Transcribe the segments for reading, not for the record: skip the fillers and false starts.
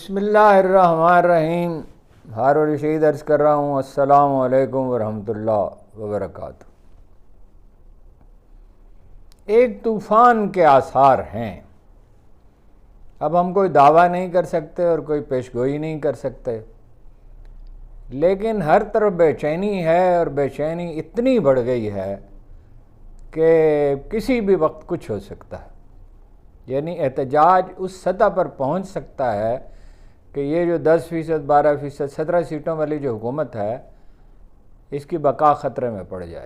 بسم اللہ الرحمن الرحیم. ہارون رشید عرض کر رہا ہوں السلام علیکم ورحمۃ اللہ وبرکاتہ. ایک طوفان کے آثار ہیں. اب ہم کوئی دعویٰ نہیں کر سکتے اور کوئی پیش گوئی نہیں کر سکتے، لیکن ہر طرف بے چینی ہے، اور بے چینی اتنی بڑھ گئی ہے کہ کسی بھی وقت کچھ ہو سکتا ہے. یعنی احتجاج اس سطح پر پہنچ سکتا ہے کہ یہ جو 10%، 12%، 17 سیٹوں والی جو حکومت ہے، اس کی بقا خطرے میں پڑ جائے.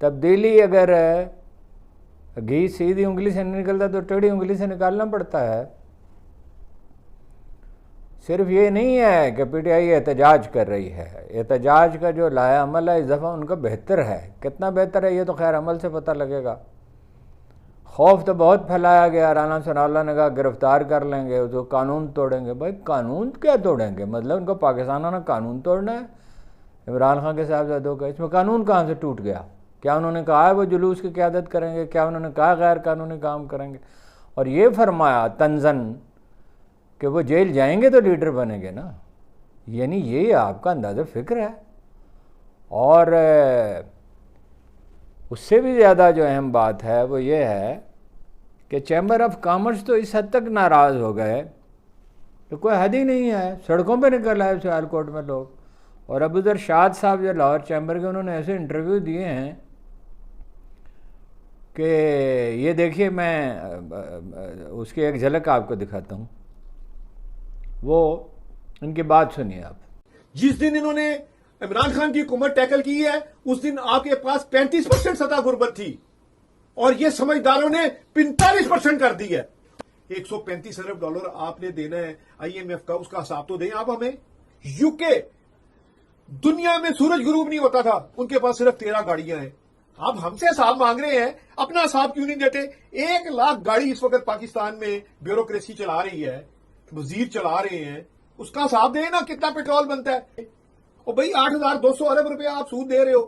تبدیلی اگر گھی سیدھی انگلی سے نہیں نکلتا تو ٹیڑھی انگلی سے نکالنا پڑتا ہے. صرف یہ نہیں ہے کہ پی ٹی آئی احتجاج کر رہی ہے، احتجاج کا جو لایا عمل ہے اس دفعہ ان کا بہتر ہے. کتنا بہتر ہے یہ تو خیر عمل سے پتہ لگے گا. خوف تو بہت پھیلایا گیا، رانا ثناءاللہ نے کہا گرفتار کر لیں گے تو قانون توڑیں گے. بھائی قانون کیا توڑیں گے؟ مطلب ان کو پاکستانوں نے قانون توڑنا ہے؟ عمران خان کے صاحبزادوں کا اس میں قانون کہاں سے ٹوٹ گیا؟ کیا انہوں نے کہا ہے وہ جلوس کی قیادت کریں گے؟ کیا انہوں نے کہا غیر قانونی کام کریں گے؟ اور یہ فرمایا طنزاً کہ وہ جیل جائیں گے تو لیڈر بنیں گے نا. یعنی یہ آپ کا انداز فکر ہے. اور اس سے بھی زیادہ جو اہم بات ہے وہ یہ ہے کہ چیمبر آف کامرس تو اس حد تک ناراض ہو گئے کہ کوئی حد ہی نہیں ہے. سڑکوں پہ نکل آئے سیال کوٹ میں لوگ. اور ابو ذر شاد صاحب جو لاہور چیمبر کے، انہوں نے ایسے انٹرویو دیے ہیں کہ یہ دیکھیے، میں اس کی ایک جھلک آپ کو دکھاتا ہوں. وہ ان کی بات سنیے آپ. جس دن انہوں نے عمران خان کی حکومت ٹیکل کی ہے اس دن آپ کے پاس 35% سطح غربت تھی، اور یہ سمجھداروں نے 45% کر دی ہے. $135 ارب آپ نے دینا ہے آئی ایم ایف کا، اس کا حساب تو دیں آپ ہمیں. یو کے دنیا میں سورج غروب نہیں ہوتا تھا، ان کے پاس صرف 13 گاڑیاں ہیں. آپ ہم سے حساب مانگ رہے ہیں، اپنا حساب کیوں نہیں دیتے؟ 1 لاکھ گاڑی اس وقت پاکستان میں بیوروکریسی چلا رہی ہے، وزیر چلا رہے ہیں، اس کا حساب دیں نا کتنا پیٹرول بنتا ہے. اور بھائی 8,200 ارب روپے آپ سود دے رہے ہو.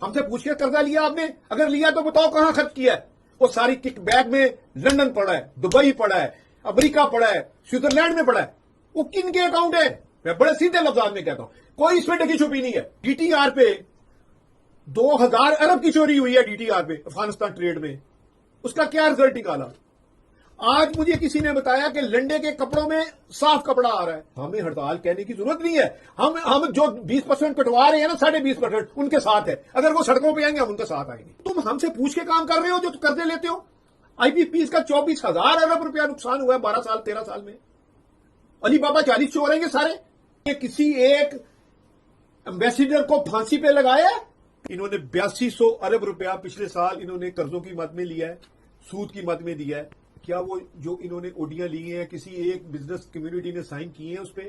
ہم سے پوچھ کے قرضہ لیا آپ نے؟ اگر لیا تو بتاؤ کہاں خرچ کیا ہے؟ وہ ساری کک بیک میں لندن پڑا ہے، دبئی پڑا ہے، امریکہ پڑا ہے، سوئٹزرلینڈ میں پڑا ہے. وہ کن کے اکاؤنٹ ہے؟ میں بڑے سیدھے لفظات میں کہتا ہوں، کوئی اس میں ڈکی چھپی نہیں ہے. ڈی ٹی آر پہ 2,000 ارب کی چوری ہوئی ہے. ڈی ٹی آر پہ افغانستان ٹریڈ میں اس کا کیا رزلٹ نکالا؟ آج مجھے کسی نے بتایا کہ لنڈے کے کپڑوں میں صاف کپڑا آ رہا ہے. ہمیں ہڑتال کہنے کی ضرورت نہیں ہے. ہم جو 20% پٹوا رہے ہیں نا، 20.5% ان کے ساتھ ہے. اگر وہ سڑکوں پہ آئیں گے ہم ان کے ساتھ آئیں گے. تم ہم سے پوچھ کے کام کر رہے ہو جو قرضے لیتے ہو. آئی پی پیز کا 24,000 ارب روپیہ نقصان ہوا ہے 12 سال 13 سال میں. علی بابا 40 چور ہیں گے سارے. یہ کسی ایک ایمبیسیڈر کو پھانسی پہ لگایا. انہوں نے 8200 ارب روپیہ پچھلے سال انہوں نے قرضوں کی مد میں لیا ہے، سود کی مد میں دیا ہے. کیا وہ جو انہوں نے اوڈیاں لی ہیں کسی ایک بزنس کمیونٹی نے سائن کی ہیں اس پہ؟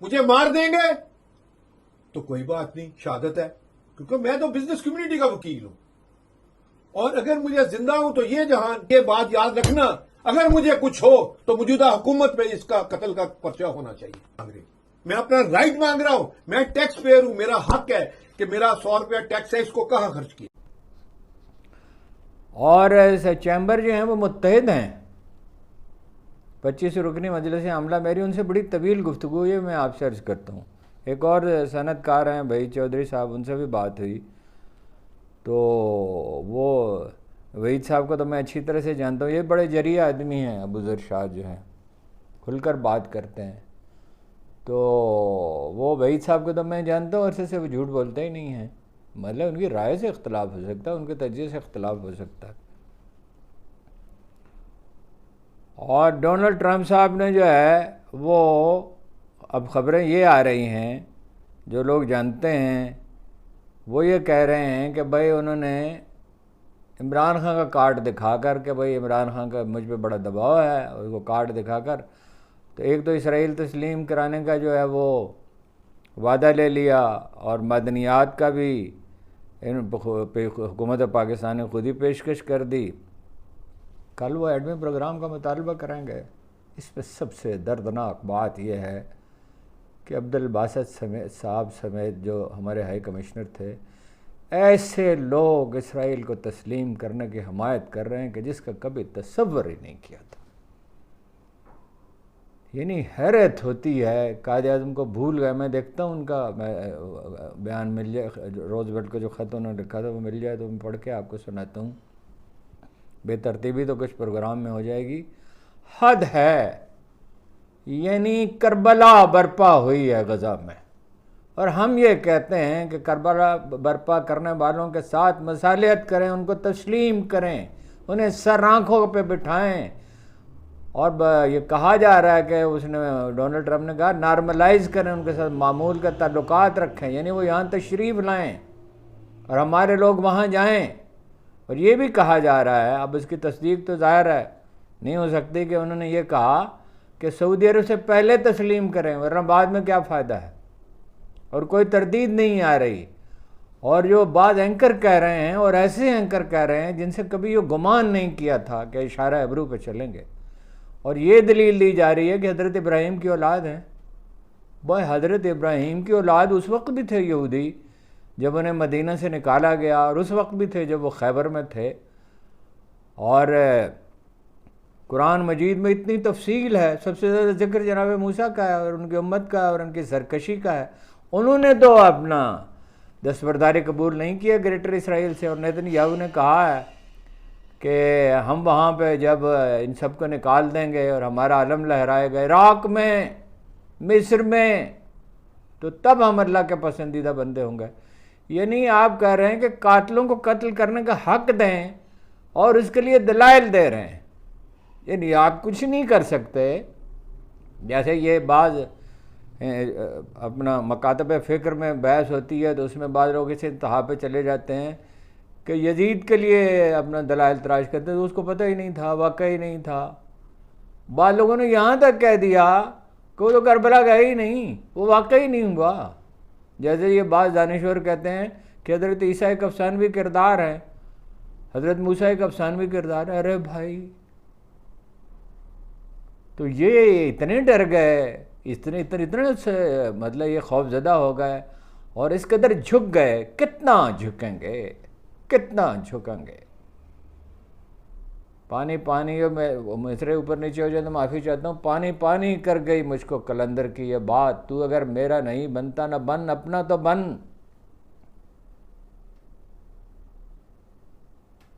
مجھے مار دیں گے تو کوئی بات نہیں، شہادت ہے، کیونکہ میں تو بزنس کمیونٹی کا وکیل ہوں. اور اگر مجھے زندہ ہوں تو یہ جہان یہ بات یاد رکھنا، اگر مجھے کچھ ہو تو موجودہ حکومت پہ اس کا قتل کا پرچہ ہونا چاہیے. میں اپنا رائٹ مانگ رہا ہوں. میں ٹیکس پیئر ہوں، میرا حق ہے کہ میرا 100 روپیہ ٹیکس ہے، اس کو کہاں خرچ کیا. اور چیمبر جو ہیں وہ متحد ہیں. 25 رکنی مجلس عاملہ میری ان سے بڑی طویل گفتگو ہوئی، میں آپ سے عرض کرتا ہوں. ایک اور صنعت کار ہیں بھائی چودھری صاحب، ان سے بھی بات ہوئی. تو وہ وحید صاحب کو تو میں اچھی طرح سے جانتا ہوں. یہ بڑے جریح آدمی ہیں ابو ذر شاہ، جو ہیں کھل کر بات کرتے ہیں. تو وہ وحید صاحب کو تو میں جانتا ہوں، عرصے سے وہ جھوٹ بولتے ہی نہیں ہیں. مطلب ان کی رائے سے اختلاف ہو سکتا ہے، ان کے تجزیے سے اختلاف ہو سکتا ہے. اور ڈونلڈ ٹرمپ صاحب نے جو ہے وہ اب خبریں یہ آ رہی ہیں، جو لوگ جانتے ہیں وہ یہ کہہ رہے ہیں کہ بھائی انہوں نے عمران خان کا کارڈ دکھا کر کہ بھائی عمران خان کا مجھ پہ بڑا دباؤ ہے، اور وہ کارڈ دکھا کر تو ایک تو اسرائیل تسلیم کرانے کا جو ہے وہ وعدہ لے لیا، اور معدنیات کا بھی حکومت پاکستان نے خود ہی پیشکش کر دی. کل وہ ایڈمی پروگرام کا مطالبہ کریں گے. اس پہ سب سے دردناک بات یہ ہے کہ عبدالباسط صاحب سمیت جو ہمارے ہائی کمشنر تھے، ایسے لوگ اسرائیل کو تسلیم کرنے کی حمایت کر رہے ہیں کہ جس کا کبھی تصور ہی نہیں کیا تھا. یعنی حیرت ہوتی ہے، قائد اعظم کو بھول گئے. میں دیکھتا ہوں ان کا بیان مل جائے، روز ویلٹ کا جو خط انہوں نے لکھا تھا وہ مل جائے تو میں پڑھ کے آپ کو سناتا ہوں. بے ترتیبی تو کچھ پروگرام میں ہو جائے گی. حد ہے، یعنی کربلا برپا ہوئی ہے غزہ میں، اور ہم یہ کہتے ہیں کہ کربلا برپا کرنے والوں کے ساتھ مصالحت کریں، ان کو تسلیم کریں، انہیں سر آنکھوں پہ بٹھائیں. اور یہ کہا جا رہا ہے کہ اس نے ڈونلڈ ٹرمپ نے کہا نارملائز کریں، ان کے ساتھ معمول کا تعلقات رکھیں، یعنی وہ یہاں تشریف لائیں اور ہمارے لوگ وہاں جائیں. اور یہ بھی کہا جا رہا ہے، اب اس کی تصدیق تو ظاہر ہے نہیں ہو سکتی، کہ انہوں نے یہ کہا کہ سعودی عرب سے پہلے تسلیم کریں ورنہ بعد میں کیا فائدہ ہے. اور کوئی تردید نہیں آ رہی. اور جو بعض اینکر کہہ رہے ہیں، اور ایسے اینکر کہہ رہے ہیں جن سے کبھی یہ گمان نہیں کیا تھا کہ اشارہ ابرو پہ چلیں گے، اور یہ دلیل دی جا رہی ہے کہ حضرت ابراہیم کی اولاد ہیں. بھائی حضرت ابراہیم کی اولاد اس وقت بھی تھے یہودی جب انہیں مدینہ سے نکالا گیا، اور اس وقت بھی تھے جب وہ خیبر میں تھے. اور قرآن مجید میں اتنی تفصیل ہے، سب سے زیادہ ذکر جناب موسیٰ کا ہے اور ان کی امت کا ہے اور ان کی سرکشی کا ہے. انہوں نے تو اپنا دستبرداری قبول نہیں کیا گریٹر اسرائیل سے، اور نیتنیاہو نے کہا ہے کہ ہم وہاں پہ جب ان سب کو نکال دیں گے اور ہمارا علم لہرائے گا عراق میں، مصر میں، تو تب ہم اللہ کے پسندیدہ بندے ہوں گے. یعنی آپ کہہ رہے ہیں کہ قاتلوں کو قتل کرنے کا حق دیں اور اس کے لیے دلائل دے رہے ہیں. یعنی آپ کچھ نہیں کر سکتے. جیسے یہ بعض اپنا مکاتب فکر میں بحث ہوتی ہے تو اس میں بعض لوگ اس انتہا پہ چلے جاتے ہیں کہ یزید کے لیے اپنا دلائل تراش کرتے تو اس کو پتہ ہی نہیں تھا، واقعی نہیں تھا. بعض لوگوں نے یہاں تک کہہ دیا کہ وہ تو کربلا گئے ہی نہیں، وہ واقعی نہیں ہوا. جیسے یہ بعض دانشور کہتے ہیں کہ حضرت عیسیٰ ایک افسانوی کردار ہے، حضرت موسیٰ ایک افسانوی کردار ہے. ارے بھائی، تو یہ اتنے ڈر گئے، اتنے سے مطلب یہ خوف زدہ ہو گئے اور اس قدر جھک گئے. کتنا جھکیں گے، کتنا جھکیں گے. پانی پانی، میں مصرے اوپر نیچے ہو جائے تو معافی چاہتا ہوں. پانی پانی کر گئی مجھ کو کلندر کی یہ بات، تو اگر میرا نہیں بنتا نہ بن، اپنا تو بن.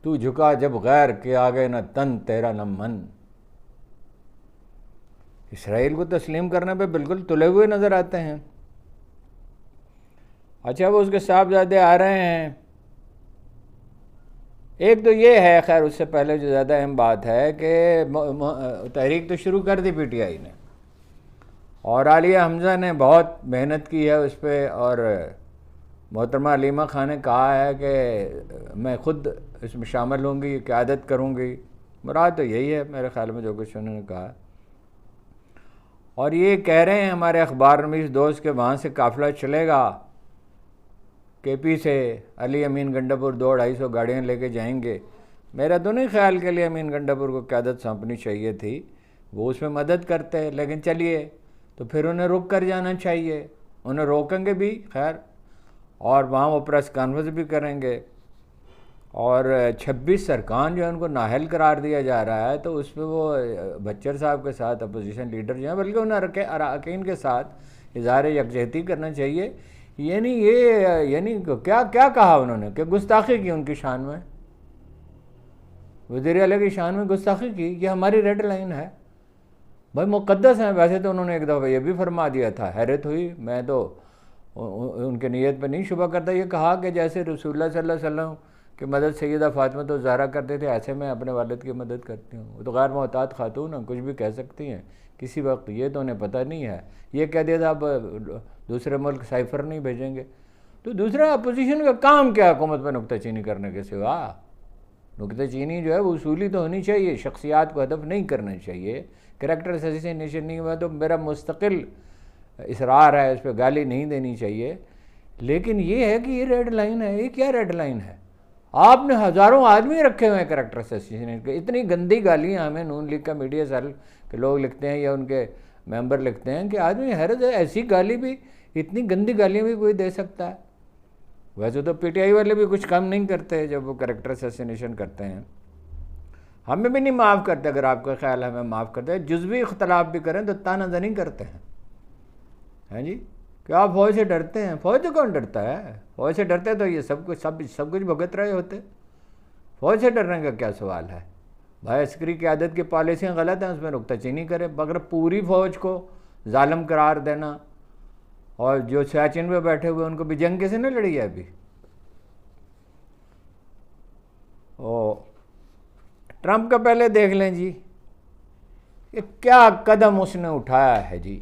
تو جھکا جب غیر کے آگے، نہ تن تیرا نہ من. اسرائیل کو تسلیم کرنے پہ بالکل تلے ہوئے نظر آتے ہیں. اچھا، وہ اس کے صاحبزادے آ رہے ہیں. ایک تو یہ ہے، خیر اس سے پہلے جو زیادہ اہم بات ہے کہ تحریک تو شروع کر دی پی ٹی آئی نے، اور عالیہ حمزہ نے بہت محنت کی ہے اس پہ، اور محترمہ علیمہ خان نے کہا ہے کہ میں خود اس میں شامل ہوں گی، قیادت کروں گی. مراد تو یہی ہے میرے خیال میں جو کچھ انہوں نے کہا. اور یہ کہہ رہے ہیں ہمارے اخبار نویس دوست کہ وہاں سے قافلہ چلے گا کے پی سے، علی امین گنڈاپور 200-250 گاڑیاں لے کے جائیں گے. میرا تو نہیں خیال کہ علی امین گنڈاپور کو قیادت سونپنی چاہیے تھی، وہ اس میں مدد کرتے، لیکن چلیے تو پھر انہیں رک کر جانا چاہیے. انہیں روکیں گے بھی خیر، اور وہاں وہ پریس کانفرنس بھی کریں گے. اور 26 ارکان جو ہے ان کو نااہل قرار دیا جا رہا ہے، تو اس پہ وہ بچر صاحب کے ساتھ اپوزیشن لیڈر جو ہیں، بلکہ انہیں اراکین کے ساتھ اظہار یکجہتی کرنا چاہیے. یعنی کیا کہا انہوں نے کہ گستاخی کی ان کی شان میں، وزیر اعلیٰ کی شان میں گستاخی کی. یہ ہماری ریڈ لائن ہے بھائی، مقدس ہیں. ویسے تو انہوں نے ایک دفعہ یہ بھی فرما دیا تھا، حیرت ہوئی. میں تو ان کے نیت پہ نہیں شبہ کرتا. یہ کہا کہ جیسے رسول اللہ صلی اللہ علیہ وسلم کی مدد سیدہ فاطمہ تو زہرا کرتے تھے، ایسے میں اپنے والد کی مدد کرتی ہوں. وہ تو غیر محتاط خاتون ہیں، کچھ بھی کہہ سکتی ہیں کسی وقت. یہ تو انہیں پتہ نہیں ہے. یہ کہہ دیا تھا اب دوسرے ملک سائفر نہیں بھیجیں گے. تو دوسرا اپوزیشن کا کام کیا حکومت پہ نکتہ چینی کرنے کے سوا؟ نکتہ چینی جو ہے وہ اصولی تو ہونی چاہیے، شخصیات کو ہدف نہیں کرنا چاہیے. کریکٹر اسیسینیشن نہیں ہوا تو میرا مستقل اصرار ہے اس پہ گالی نہیں دینی چاہیے. لیکن یہ ہے کہ یہ ریڈ لائن ہے. یہ کیا ریڈ لائن ہے؟ آپ نے ہزاروں آدمی رکھے ہوئے ہیں کریکٹر اسیسینیشن کے. اتنی گندی گالیاں ہمیں نون لیگ کا میڈیا سیل کے لوگ لکھتے ہیں یا ان کے ممبر لکھتے ہیں کہ آدمی حیرت ہے، ایسی گالی بھی، اتنی گندی گالیاں بھی کوئی دے سکتا ہے. ویسے تو پی ٹی آئی والے بھی کچھ کم نہیں کرتے جب وہ کریکٹر اسیسینیشن کرتے ہیں. ہمیں بھی نہیں معاف کرتے. اگر آپ کا خیال ہمیں معاف کرتے ہیں, جزوی اختلاف بھی کریں تو تانہ زنی کرتے ہیں. ہیں جی کہ آپ فوج سے ڈرتے ہیں. فوج سے کون ڈرتا ہے؟ فوج سے ڈرتے تو یہ سب کچھ بھگت رہے ہوتے. فوج سے ڈرنے کا کیا سوال ہے بھائی؟ عسکری قیادت کی پالیسیاں غلط ہیں, اس میں نکتہ چینی کرے. مگر پوری فوج کو ظالم قرار دینا, اور جو سیاچن پہ بیٹھے ہوئے ان کو بھی جنگ کیسے نہ لڑی ہے ابھی. ٹرمپ کا پہلے دیکھ لیں جی, یہ کیا قدم اس نے اٹھایا ہے جی.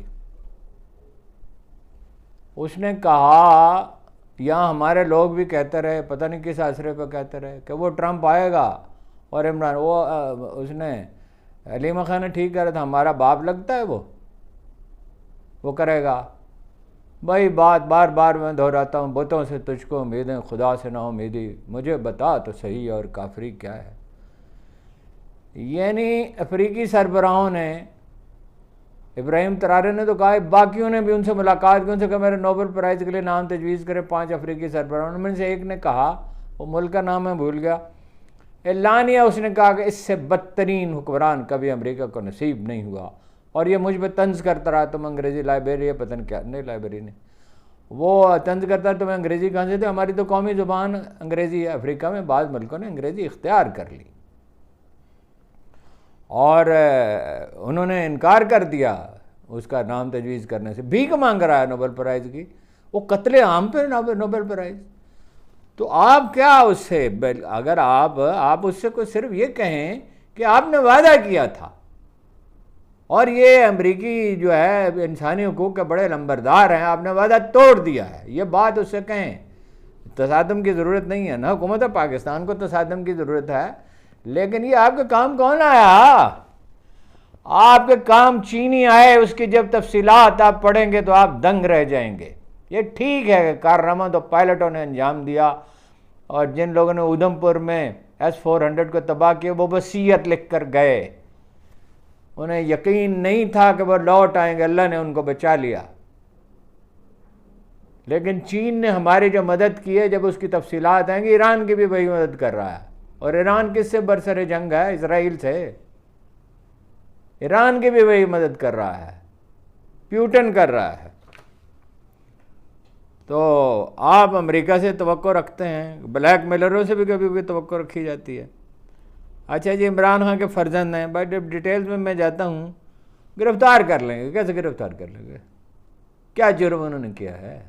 اس نے کہا, یہاں ہمارے لوگ بھی کہتے رہے, پتہ نہیں کس آسرے پہ کہتے رہے, کہ وہ ٹرمپ آئے گا اور عمران, اس نے علیمہ خان نے ٹھیک کہہ رہا تھا, ہمارا باپ لگتا ہے وہ کرے گا. بھائی بات بار بار میں دہراتا ہوں, بتوں سے تجھ کو امیدیں, خدا سے نہ امیدی, مجھے بتا تو صحیح اور کافری کیا ہے. یعنی افریقی سربراہوں نے, ابراہیم ترارے نے تو کہا, باقیوں نے بھی ان سے ملاقات کی, ان سے کہا میرے نوبل پرائز کے لیے نام تجویز کرے 5 افریقی سربراہوں میں سے ایک نے کہا, وہ ملک کا نام میں بھول گیا, اعلانیہ اس نے کہا کہ اس سے بدترین حکمران کبھی امریکہ کو نصیب نہیں ہوا. اور یہ مجھ پہ طنز کرتا رہا, تم انگریزی لائبریری ہے, پتہ نہیں کیا, نہیں لائبریری نہیں, وہ طنز کرتا ہے, تمہیں انگریزی کہاں سے تھے, ہماری تو قومی زبان انگریزی ہے. افریقہ میں بعض ملکوں نے انگریزی اختیار کر لی اور انہوں نے انکار کر دیا اس کا نام تجویز کرنے سے. بھیک مانگ رہا ہے نوبل پرائز کی, وہ قتل عام پہ نوبل پرائز. تو آپ کیا اس سے, اگر آپ اس سے کوئی صرف یہ کہیں کہ آپ نے وعدہ کیا تھا, اور یہ امریکی جو ہے انسانی حقوق کے بڑے لمبردار ہیں, آپ نے وعدہ توڑ دیا ہے, یہ بات اس سے کہیں. تصادم کی ضرورت نہیں ہے, نہ حکومت پاکستان کو تصادم کی ضرورت ہے, لیکن یہ آپ کے کام کون آیا؟ آپ کے کام چینی آئے, اس کی جب تفصیلات آپ پڑھیں گے تو آپ دنگ رہ جائیں گے. یہ ٹھیک ہے کہ کارنامہ تو پائلٹوں نے انجام دیا, اور جن لوگوں نے ادھم پور میں S-400 کو تباہ کیا وہ وصیت لکھ کر گئے, انہیں یقین نہیں تھا کہ وہ لوٹ آئیں گے, اللہ نے ان کو بچا لیا. لیکن چین نے ہماری جو مدد کی ہے, جب اس کی تفصیلات آئیں گی, ایران کی بھی وہی مدد کر رہا ہے. اور ایران کس سے برسر جنگ ہے؟ اسرائیل سے. ایران کی بھی وہی مدد کر رہا ہے, پیوٹن کر رہا ہے. تو آپ امریکہ سے توقع رکھتے ہیں, بلیک میلروں سے بھی کبھی بھی توقع رکھی جاتی ہے. اچھا جی, عمران خان کے فرزند ہیں, بٹ جب ڈیٹیلز میں جاتا ہوں, گرفتار کر لیں گے. کیسے گرفتار کر لیں گے؟ کیا جرم انہوں نے کیا ہے؟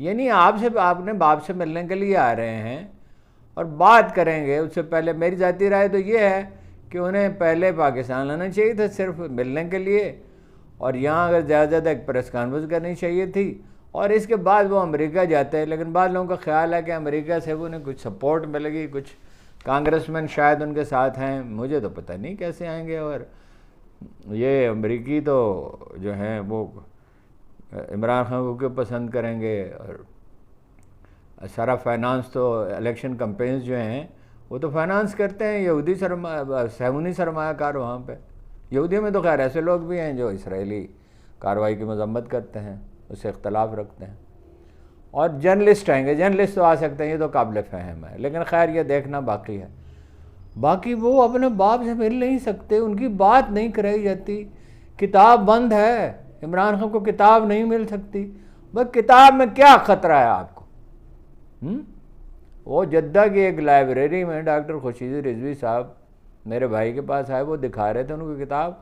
یعنی آپ نے باپ سے ملنے کے لیے آ رہے ہیں اور بات کریں گے. اس سے پہلے میری ذاتی رائے تو یہ ہے کہ انہیں پہلے پاکستان لانا چاہیے تھا صرف ملنے کے لیے, اور یہاں اگر زیادہ زیادہ ایک پریس کانفرنس کرنی چاہیے تھی, اور اس کے بعد وہ امریکہ جاتے ہیں. لیکن بعض لوگوں کا خیال ہے کہ امریکہ سے وہ انہیں کچھ سپورٹ ملے گی, کچھ کانگریس مین شاید ان کے ساتھ ہیں, مجھے تو پتہ نہیں کیسے آئیں گے. اور یہ امریکی تو جو ہیں وہ عمران خان کو کیوں پسند کریں گے, اور سارا فائنانس تو الیکشن کمپینز جو ہیں وہ تو فائنانس کرتے ہیں یہودی صہیونی سرمایہ کار وہاں پہ. یہودیوں میں تو خیر ایسے لوگ بھی ہیں جو اسرائیلی کارروائی کی مذمت کرتے ہیں, اس سے اختلاف رکھتے ہیں. اور جرنلسٹ آئیں گے, جرنلسٹ تو آ سکتے ہیں, یہ تو قابل فہم ہے, لیکن خیر یہ دیکھنا باقی ہے. باقی وہ اپنے باپ سے مل نہیں سکتے, ان کی بات نہیں کرائی جاتی, کتاب بند ہے, عمران خان کو کتاب نہیں مل سکتی. بس کتاب میں کیا خطرہ ہے آپ کو؟ وہ جدہ کی ایک لائبریری میں ڈاکٹر خورشید رضوی صاحب میرے بھائی کے پاس آئے, وہ دکھا رہے تھے ان کی کتاب,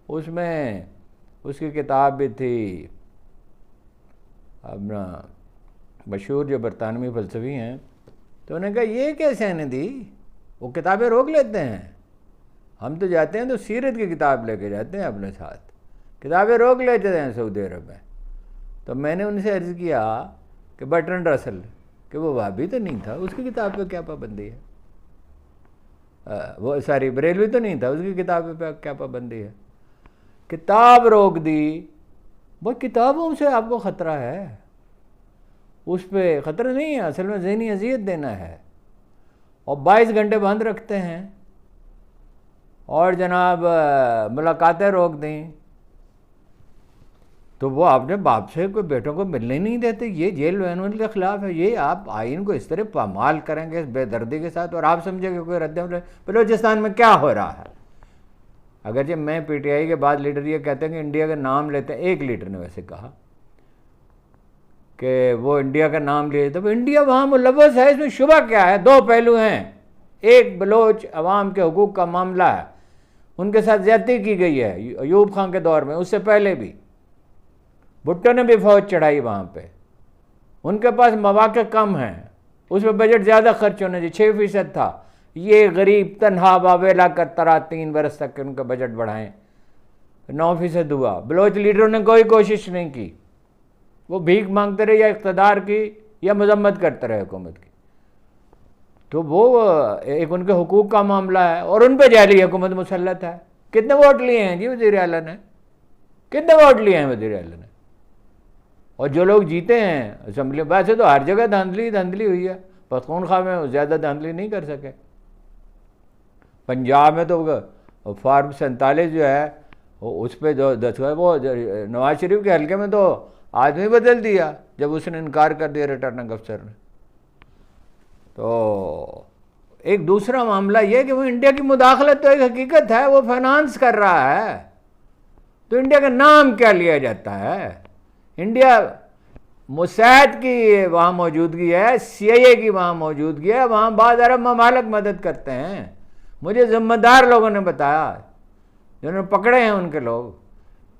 اس میں اس کی کتاب بھی تھی, اپنا مشہور جو برطانوی فلسفی ہیں, تو انہوں نے کہا یہ کیسے نے دی, وہ کتابیں روک لیتے ہیں. ہم تو جاتے ہیں تو سیرت کی کتاب لے کے جاتے ہیں اپنے ساتھ, کتابیں روک لیتے ہیں سعودی عرب میں. تو میں نے ان سے عرض کیا کہ برٹرنڈ رسل, کہ وہ وہابی تو نہیں تھا, اس کی کتاب پہ کیا پابندی ہے؟ وہ ساری بریلوی تو نہیں تھا, اس کی کتاب پہ کیا پابندی ہے؟ کتاب روک دی. وہ کتابوں سے آپ کو خطرہ ہے, اس پہ خطرہ نہیں ہے, اصل میں ذہنی اذیت دینا ہے. اور 22 گھنٹے بند رکھتے ہیں, اور جناب ملاقاتیں روک دیں. تو وہ اپنے باپ سے کوئی بیٹوں کو ملنے نہیں دیتے. یہ جیل مینول کے خلاف ہے. یہ آپ آئین کو اس طرح پامال کریں گے اس بے دردی کے ساتھ, اور آپ سمجھیں کہ کوئی رد عمل. بلوچستان میں کیا ہو رہا ہے؟ اگرچہ میں پی ٹی آئی کے بعد لیڈر یہ کہتے ہیں کہ انڈیا کا نام لیتے ہیں, ایک لیڈر نے ویسے کہا کہ وہ انڈیا کا نام لے, تو انڈیا وہاں ملوث ہے, اس میں شبہ کیا ہے؟ دو پہلو ہیں. ایک بلوچ عوام کے حقوق کا معاملہ ہے, ان کے ساتھ زیادتی کی گئی ہے ایوب خان کے دور میں, اس سے پہلے بھی بھٹو نے بھی فوج چڑھائی وہاں پہ. ان کے پاس مواقع کم ہیں, اس پہ بجٹ زیادہ خرچ ہونا چاہیے, 6% تھا. یہ غریب تنہا واویلا کرتا رہا 3 برس تک کہ ان کا بجٹ بڑھائیں, 9% ہوا. بلوچ لیڈروں نے کوئی کوشش نہیں کی, وہ بھیک مانگتے رہے یا اقتدار کی یا مذمت کرتے رہے حکومت کی. تو وہ ایک ان کے حقوق کا معاملہ ہے, اور ان پہ جعلی حکومت مسلط ہے. کتنے ووٹ لیے ہیں جی وزیر اعلیٰ نے؟ کتنے ووٹ لیے ہیں وزیر اعلیٰ نے؟ اور جو لوگ جیتے ہیں اسمبلی, ویسے تو ہر جگہ دھاندلی ہوئی ہے, پختونخوا میں زیادہ دھاندلی نہیں کر سکے. پنجاب میں تو فارم 47 جو ہے اس پہ جو 10 ہے, وہ نواز شریف کے حلقے میں تو آدمی بدل دیا جب اس نے انکار کر دیا ریٹرننگ افسر نے. تو ایک دوسرا معاملہ یہ کہ وہ انڈیا کی مداخلت تو ایک حقیقت ہے, وہ فائنانس کر رہا ہے, تو انڈیا کا نام کیا لیا جاتا ہے؟ انڈیا موساد کی وہاں موجودگی ہے, CIA کی وہاں موجودگی ہے, وہاں بعض عرب ممالک مدد کرتے ہیں. مجھے ذمہ دار لوگوں نے بتایا, جنہوں نے پکڑے ہیں ان کے لوگ,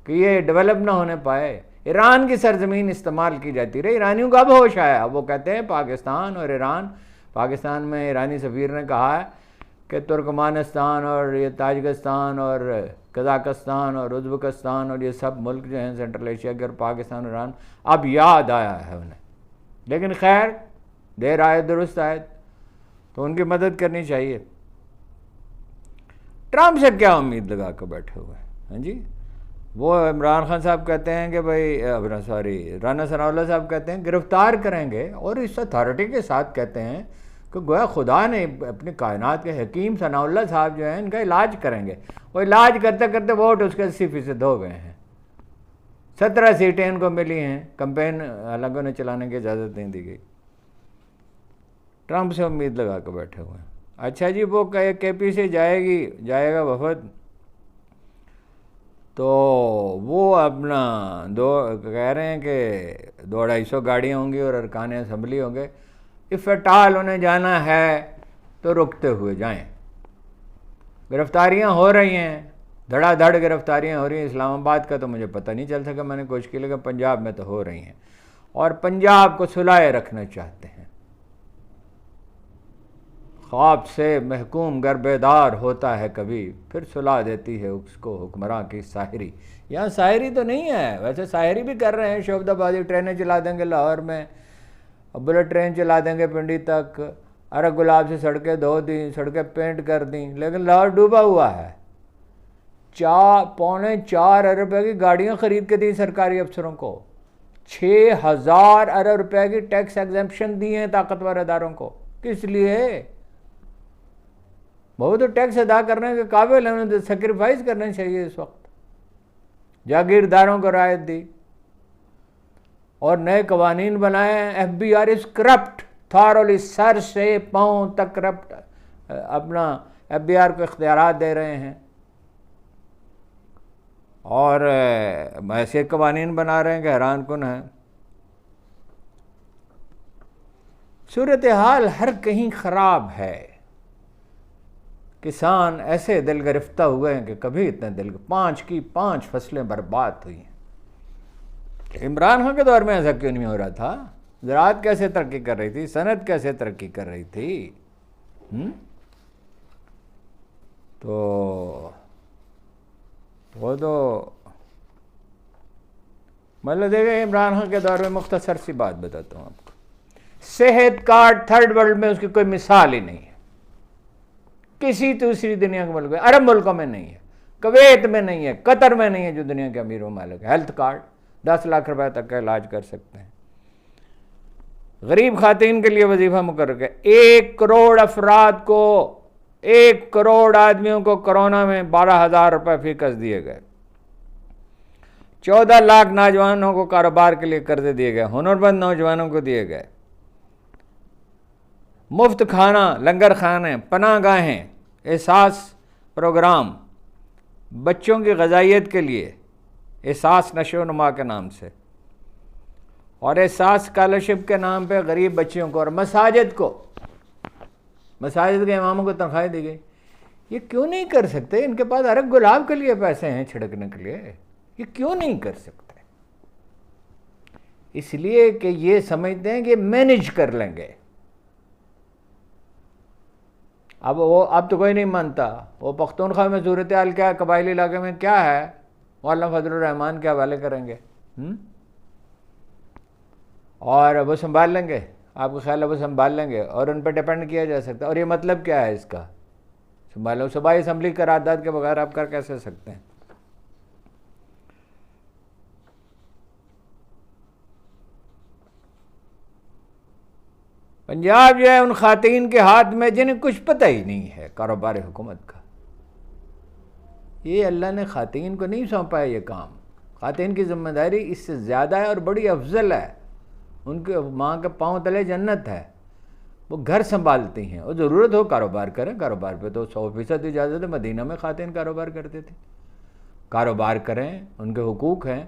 کہ یہ ڈیولپ نہ ہونے پائے. ایران کی سرزمین استعمال کی جاتی رہی, ایرانیوں کا اب ہوش آیا. وہ کہتے ہیں پاکستان اور ایران, پاکستان میں ایرانی سفیر نے کہا ہے کہ ترکمانستان اور یہ تاجکستان اور قزاقستان اور ازبکستان اور یہ سب ملک جو ہیں سینٹرل ایشیا کے, اور پاکستان اور ایران اب یاد آیا ہے انہیں. لیکن خیر دیر آئے درست آئے, تو ان کی مدد کرنی چاہیے. ٹرمپ سے کیا امید لگا کے بیٹھے ہوئے ہیں؟ ہاں جی, وہ عمران خان صاحب کہتے ہیں کہ بھائی رانا ثناء اللہ صاحب کہتے ہیں گرفتار کریں گے, اور اس اتھارٹی کے ساتھ کہتے ہیں کہ گویا خدا نے اپنی کائنات کے حکیم ثناء اللہ صاحب جو ہیں ان کا علاج کریں گے. وہ علاج کرتے کرتے ووٹ اس کے 80% ہو گئے ہیں. 17 سیٹیں ان کو ملی ہیں, کمپین حالانکہ انہیں چلانے کی اجازت نہیں دی گئی. ٹرمپ سے امید لگا کے بیٹھے ہوئے ہیں. اچھا جی, وہ KP سے جائے گا وفد, تو وہ اپنا کہہ رہے ہیں کہ 200-250 گاڑیاں ہوں گی اور ارکان اسمبلی ہوں گے. اف ایٹ آل انہیں جانا ہے تو رکتے ہوئے جائیں. گرفتاریاں ہو رہی ہیں, دھڑا دھڑ گرفتاریاں ہو رہی ہیں. اسلام آباد کا تو مجھے پتہ نہیں چل سکا, میں نے کوشش کی, لیکن پنجاب میں تو ہو رہی ہیں, اور پنجاب کو سلائے رکھنا چاہتے ہیں. خواب سے محکوم گر بیدار ہوتا ہے کبھی, پھر سلا دیتی ہے اس کو حکمراں کی ساحری. یہاں ساحری تو نہیں ہے, ویسے ساحری بھی کر رہے ہیں. شعبدہ بازی ٹرینیں چلا دیں گے لاہور میں, بلٹ ٹرین چلا دیں گے پنڈی تک, ارگ گلاب سے سڑکیں دھو دیں, سڑکیں پینٹ کر دیں, لیکن لاہور ڈوبا ہوا ہے. 4.25 ارب روپے کی گاڑیاں خرید کے دیں سرکاری افسروں کو, 6,000 ارب روپے کی ٹیکس ایگزمپشن دی ہیں طاقتور اداروں کو. کس لیے؟ بہت تو ٹیکس ادا کرنے کے قابل ہیں, انہیں سیکریفائز کرنا چاہیے. اس وقت جاگیرداروں کو رعایت دی اور نئے قوانین بنائے. FBR از کرپٹ, تھارلی سر سے پاؤں تک کرپٹ. اپنا FBR کو اختیارات دے رہے ہیں اور ایسے قوانین بنا رہے ہیں کہ حیران کن ہیں. صورتحال ہر کہیں خراب ہے. کسان ایسے دل گرفتہ ہوئے ہیں کہ کبھی اتنے 5 فصلیں برباد ہوئی ہیں. عمران خان کے دور میں ایسا کیوں نہیں ہو رہا تھا؟ زراعت کیسے ترقی کر رہی تھی, صنعت کیسے ترقی کر رہی تھی. تو وہ تو مطلب دیکھیں, عمران خان کے دور میں مختصر سی بات بتاتا ہوں آپ کو. صحت کارڈ تھرڈ ورلڈ میں اس کی کوئی مثال ہی نہیں ہے. کسی دوسری دنیا کے ملک میں, عرب ملکوں میں نہیں ہے, کویت میں نہیں ہے, قطر میں نہیں ہے, جو دنیا کے امیر ممالک ہے. ہیلتھ کارڈ 10 لاکھ روپے تک کا علاج کر سکتے ہیں. غریب خواتین کے لیے وظیفہ مقرر ہے. 1 کروڑ افراد کو, 1 کروڑ آدمیوں کو کرونا میں 12,000 روپے فی کس دیے گئے. 14 لاکھ نوجوانوں کو کاروبار کے لیے قرضے دیے گئے، ہنرمند نوجوانوں کو دیے گئے، مفت کھانا، لنگر خانے، پناہ گاہیں، احساس پروگرام، بچوں کی غذائیت کے لیے احساس نشو و نما کے نام سے، اور احساس اسکالرشپ کے نام پہ غریب بچیوں کو، اور مساجد کے اماموں کو تنخواہیں دی گئی۔ یہ کیوں نہیں کر سکتے؟ ان کے پاس ہر ایک گلاب کے لیے پیسے ہیں چھڑکنے کے لیے، یہ کیوں نہیں کر سکتے؟ اس لیے کہ یہ سمجھتے ہیں کہ مینج کر لیں گے۔ اب تو کوئی نہیں مانتا۔ وہ پختونخوا میں صورتحال کیا ہے، قبائلی علاقے میں کیا ہے، مولانا فضل الرحمان کے حوالے کریں گے اور وہ سنبھال لیں گے۔ آپ کو خیال ہے وہ سنبھال لیں گے اور ان پہ ڈیپینڈ کیا جا سکتا ہے؟ اور یہ مطلب کیا ہے اس کا؟ سنبھالو صوبائی اسمبلی قرارداد کے بغیر آپ کر کیسے سکتے ہیں؟ پنجاب جو ہے ان خواتین کے ہاتھ میں جنہیں کچھ پتہ ہی نہیں ہے کاروبار حکومت کا۔ یہ اللہ نے خواتین کو نہیں سونپا ہے یہ کام۔ خواتین کی ذمہ داری اس سے زیادہ ہے اور بڑی افضل ہے۔ ان کے ماں کے پاؤں تلے جنت ہے، وہ گھر سنبھالتی ہیں، اور ضرورت ہو کاروبار کریں۔ کاروبار پہ تو 100% اجازت ہے، مدینہ میں خواتین کاروبار کرتے تھے۔ کاروبار کریں، ان کے حقوق ہیں،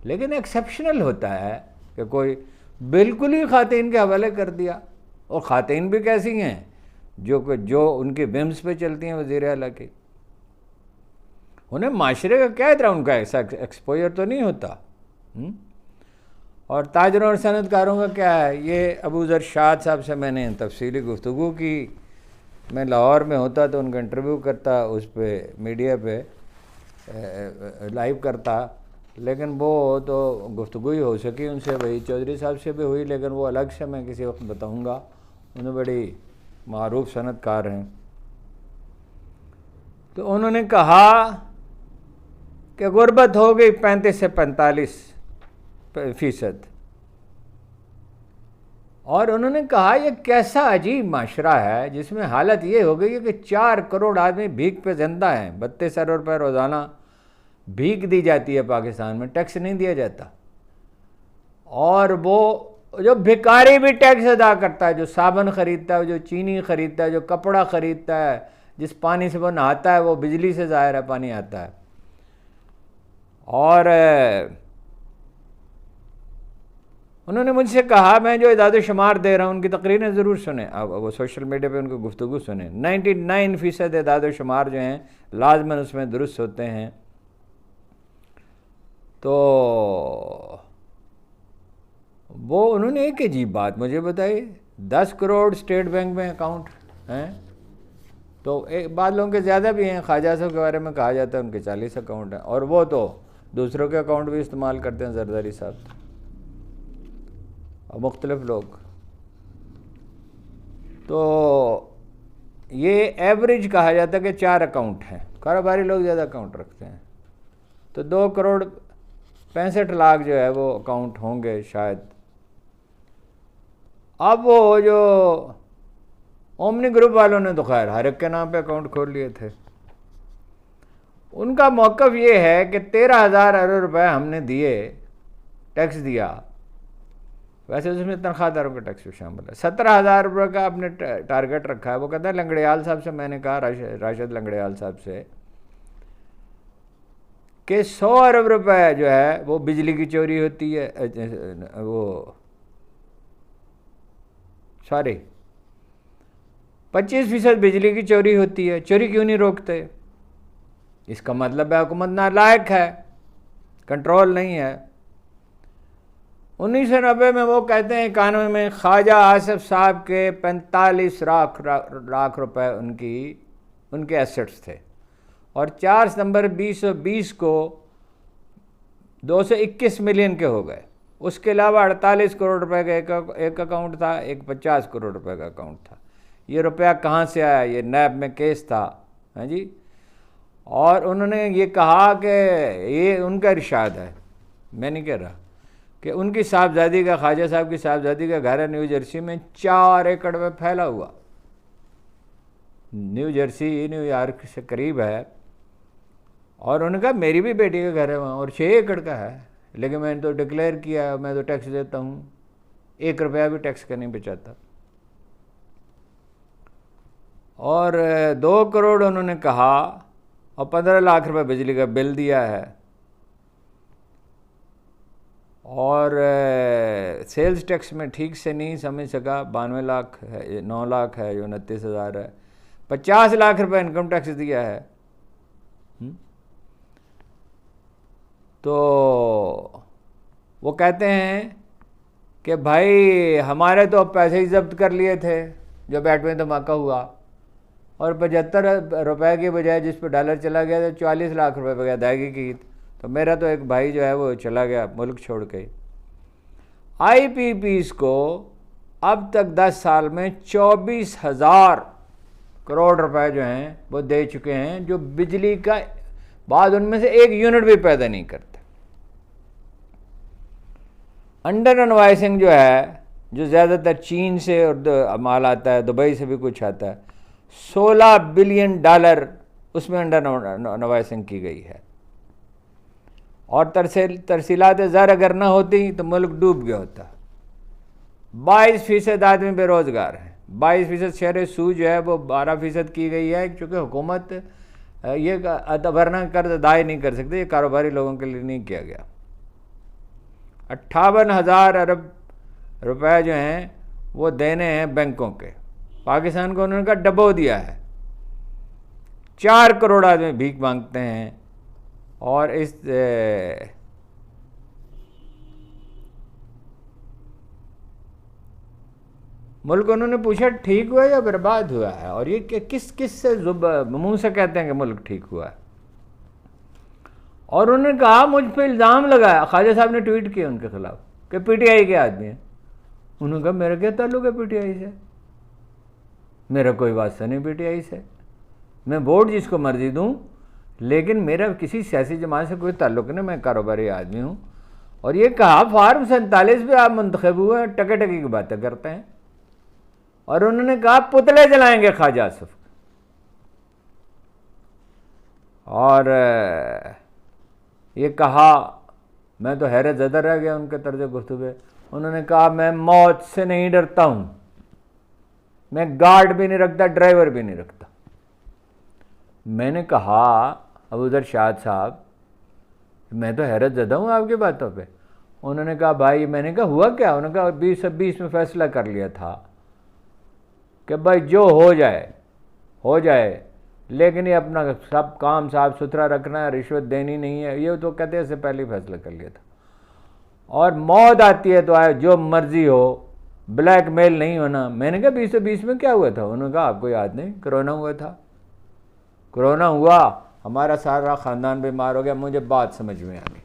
لیکن ایکسیپشنل ہوتا ہے کہ کوئی بالکل ہی خواتین کے حوالے کر دیا۔ اور خواتین بھی کیسی ہیں جو ان کے ومز پہ چلتی ہیں وزیر اعلیٰ کی۔ انہیں معاشرے کا کیا ادرا، ان کا ایسا ایکسپوجر تو نہیں ہوتا۔ اور تاجروں اور صنعت کاروں کا کیا ہے؟ یہ ابو ذر شاد صاحب سے میں نے تفصیلی گفتگو کی۔ میں لاہور میں ہوتا تو ان کا انٹرویو کرتا، اس پہ میڈیا پہ لائیو کرتا، لیکن وہ تو گفتگو ہی ہو سکی ان سے، وہی چودھری صاحب سے بھی ہوئی، لیکن وہ الگ سے میں کسی وقت بتاؤں گا۔ انہیں بڑی معروف صنعت کار ہیں۔ تو انہوں نے کہا کہ غربت ہو گئی 35 سے 45%، اور انہوں نے کہا یہ کیسا عجیب معاشرہ ہے جس میں حالت یہ ہو گئی ہے کہ 4 کروڑ آدمی بھیک پہ زندہ ہیں۔ 32 ارب روپے روزانہ بھیک دی جاتی ہے پاکستان میں، ٹیکس نہیں دیا جاتا، اور وہ جو بھکاری بھی ٹیکس ادا کرتا ہے، جو صابن خریدتا ہے، جو چینی خریدتا ہے، جو کپڑا خریدتا ہے، جس پانی سے وہ نہاتا ہے، وہ بجلی سے ظاہر ہے پانی آتا ہے۔ اور انہوں نے مجھ سے کہا، میں جو اعداد و شمار دے رہا ہوں ان کی تقریریں ضرور سنیں، اب وہ سوشل میڈیا پہ ان کو گفتگو سنیں۔ 99% اعداد و شمار جو ہیں لازماً اس میں درست ہوتے ہیں۔ تو وہ انہوں نے ایک عجیب بات مجھے بتائی، 10 کروڑ اسٹیٹ بینک میں اکاؤنٹ ہیں، تو بعض لوگوں کے زیادہ بھی ہیں۔ خواجہ صاحب کے بارے میں کہا جاتا ہے ان کے 40 اکاؤنٹ ہیں، اور وہ تو دوسروں کے اکاؤنٹ بھی استعمال کرتے ہیں، زرداری صاحب اور مختلف لوگ۔ تو یہ ایوریج کہا جاتا ہے کہ 4 اکاؤنٹ ہیں، کاروباری لوگ زیادہ اکاؤنٹ رکھتے ہیں، تو 2 کروڑ 65 لاکھ جو ہے وہ اکاؤنٹ ہوں گے شاید۔ اب وہ جو اومنی گروپ والوں نے تو خیر ہر ایک کے نام پہ اکاؤنٹ کھول لیے تھے۔ ان کا موقف یہ ہے کہ 13,000 ارب روپے ہم نے دیے، ٹیکس دیا، ویسے اس میں تنخواہ داروں کا ٹیکس بھی شامل ہے۔ 17,000 روپے کا آپ نے ٹارگٹ رکھا ہے۔ وہ کہتا ہے لنگڑیال صاحب سے، میں نے کہا راشد لنگڑیال صاحب سے، کہ 100 ارب روپے جو ہے وہ بجلی کی چوری ہوتی ہے، وہ 25% بجلی کی چوری ہوتی ہے، چوری کیوں نہیں روکتے؟ اس کا مطلب ہے حکومت نالائق ہے، کنٹرول نہیں ہے۔ 1990 میں وہ کہتے ہیں 91 میں خواجہ آصف صاحب کے 45 لاکھ روپے ان کے ایسٹس تھے، اور 4 ستمبر 2020 کو 221 ملین کے ہو گئے۔ اس کے علاوہ 48 کروڑ روپے کا ایک اکاؤنٹ تھا، ایک 50 کروڑ روپے کا اکاؤنٹ تھا۔ یہ روپیہ کہاں سے آیا؟ یہ نیب میں کیس تھا، ہاں جی۔ اور انہوں نے یہ کہا کہ یہ ان کا ارشاد ہے، میں نہیں کہہ رہا، کہ ان کی صاحبزادی کا، خواجہ صاحب کی صاحبزادی کا گھر ہے نیو جرسی میں، 4 ایکڑ میں پھیلا ہوا۔ نیو جرسی نیو یارک سے قریب ہے، اور انہوں نے کہا میری بھی بیٹی کا گھر ہے وہاں اور 6 ایکڑ کا ہے، لیکن میں نے تو ڈکلیئر کیا ہے، میں تو ٹیکس دیتا ہوں، 1 روپیہ بھی ٹیکس کا نہیں بچاتا۔ اور 2 کروڑ انہوں نے کہا اور 15 لاکھ روپے بجلی کا بل دیا ہے، اور سیلز ٹیکس میں ٹھیک سے نہیں سمجھ سکا، 92 لاکھ ہے، 9 لاکھ ہے، جو 29,000 ہے، 50 لاکھ روپے انکم ٹیکس دیا ہے۔ تو وہ کہتے ہیں کہ بھائی ہمارے تو پیسے ہی ضبط کر لیے تھے جو بیٹ میں دھماکہ ہوا، اور 75 روپے کے بجائے جس پہ ڈالر چلا گیا تو 44 لاکھ روپے پہ ادائیگی کی، تو میرا تو ایک بھائی جو ہے وہ چلا گیا ملک چھوڑ کے۔ آئی پی پیز کو اب تک 10 سال میں 24,000 کروڑ روپے جو ہیں وہ دے چکے ہیں، جو بجلی کا بعض ان میں سے 1 یونٹ بھی پیدا نہیں کرتے۔ انڈر انوائسنگ جو ہے، جو زیادہ تر چین سے اور مال آتا ہے، دبئی سے بھی کچھ آتا ہے، $16 بلین اس میں انڈر انوائسنگ کی گئی ہے، اور ترسیلات زر اگر نہ ہوتی تو ملک ڈوب گیا ہوتا۔ 22% آدمی بے روزگار ہیں، 22% شرح سود جو ہے وہ 12% کی گئی ہے، چونکہ حکومت یہ ورنہ قرض ادا نہیں کر سکتے، یہ کاروباری لوگوں کے لیے نہیں کیا گیا۔ 58,000 ارب روپے جو ہیں وہ دینے ہیں بینکوں کے، پاکستان کو انہوں نے کہا ڈبو دیا ہے۔ 4 کروڑ آدمی بھیک مانگتے ہیں، اور اس ملک انہوں نے پوچھا ٹھیک ہوا یا برباد ہوا ہے، اور یہ کہ کس سے منہ سے کہتے ہیں کہ ملک ٹھیک ہوا ہے۔ اور انہوں نے کہا مجھ پہ الزام لگایا، خواجہ صاحب نے ٹویٹ کیا ان کے خلاف کہ پی ٹی آئی کے آدمی ہیں۔ انہوں نے کہا میرا کیا تعلق ہے پی ٹی آئی سے، میرا کوئی واسطہ نہیں پی ٹی آئی سے، میں ووٹ جس کو مرضی دوں، لیکن میرا کسی سیاسی جماعت سے کوئی تعلق نہیں، میں کاروباری آدمی ہوں۔ اور یہ کہا فارم 47 پہ آپ منتخب ہوئے ہیں، ٹکے ٹکی کی باتیں کرتے ہیں۔ اور انہوں نے کہا پتلے جلائیں گے خواجہ آصف، اور یہ کہا، میں تو حیرت زدہ رہ گیا ان کے طرز گفتگو۔ انہوں نے کہا میں موت سے نہیں ڈرتا ہوں، میں گارڈ بھی نہیں رکھتا، ڈرائیور بھی نہیں رکھتا۔ میں نے کہا ابوذر شاد صاحب میں تو حیرت زدہ ہوں آپ کی باتوں پہ۔ انہوں نے کہا بھائی، میں نے کہا ہوا کیا؟ انہوں نے کہا 2020 میں فیصلہ کر لیا تھا کہ بھائی جو ہو جائے ہو جائے، لیکن یہ اپنا سب کام صاف ستھرا رکھنا ہے، رشوت دینی نہیں ہے، یہ تو کہتے ہیں اس سے پہلے فیصلہ کر لیا تھا۔ اور موت آتی ہے تو آئے جو مرضی ہو، بلیک میل نہیں ہونا۔ میں نے کہا 2020 میں کیا ہوا تھا؟ انہوں نے کہا آپ کو یاد نہیں، کرونا ہوا تھا، کرونا ہوا، ہمارا سارا خاندان بیمار ہو گیا، مجھے بات سمجھ میں آ گئی۔